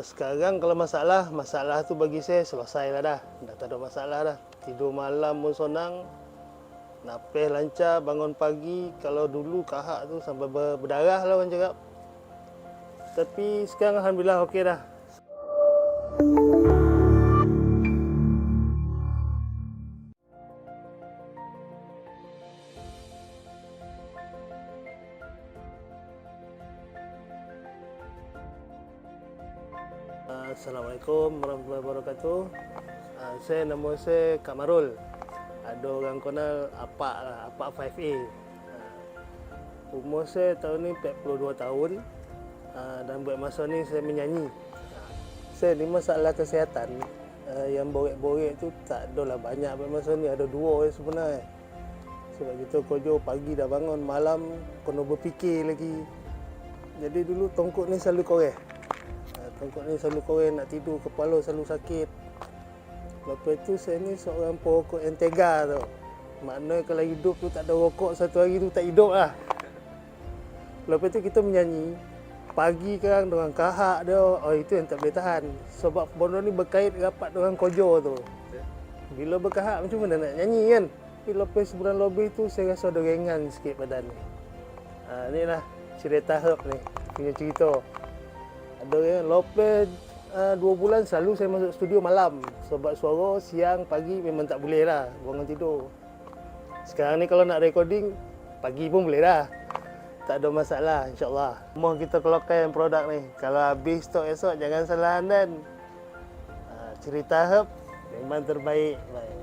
Sekarang kalau masalah tu bagi saya selesai lah dah. Dah tak ada masalah dah. Tidur malam pun senang. Napis lancar, bangun pagi. Kalau dulu kahak tu sampai berdarah lah orang cakap. Tapi sekarang Alhamdulillah okey dah. Assalamualaikum warahmatullahi wabarakatuh. Nama saya Kak Marul. Ada orang kenal Apak lah, Apak 5A. Umur saya tahun ni 42 tahun. Dan buat masa ni saya menyanyi. Saya ni masalah kesihatan. Yang borek-borek tu tak adalah banyak buat masa ni. Ada dua sebenarnya. Sebab kita kerja pagi dah bangun, malam kena berfikir lagi. Jadi dulu tongkok ni selalu korek. Tongkok ni selalu korek, nak tidur, kepala selalu sakit. Lepas tu saya ni seorang perokok yang tega tau. Maknanya kalau hidup tu tak ada rokok satu hari tu tak hidup lah. Lepas tu kita menyanyi. Pagi kan dengan kahak dia, itu yang tak boleh tahan. Sebab benda ni berkait rapat dengan kojo tu. Bila berkahak macam mana nak nyanyi kan. Tapi lepas sebulan lebih tu saya rasa ada ringan sikit badan ni. Ni lah cerita Herb ni, punya cerita. Ada yang lepas 2 bulan selalu saya masuk studio malam. Sebab suara siang, pagi memang tak boleh lah, bangun tidur. Sekarang ni kalau nak recording, pagi pun boleh dah. Tak ada masalah insyaAllah. Mau kita keluarkan produk ni. Kalau habis stok esok jangan salah dan cerita Herb memang terbaik. Baik.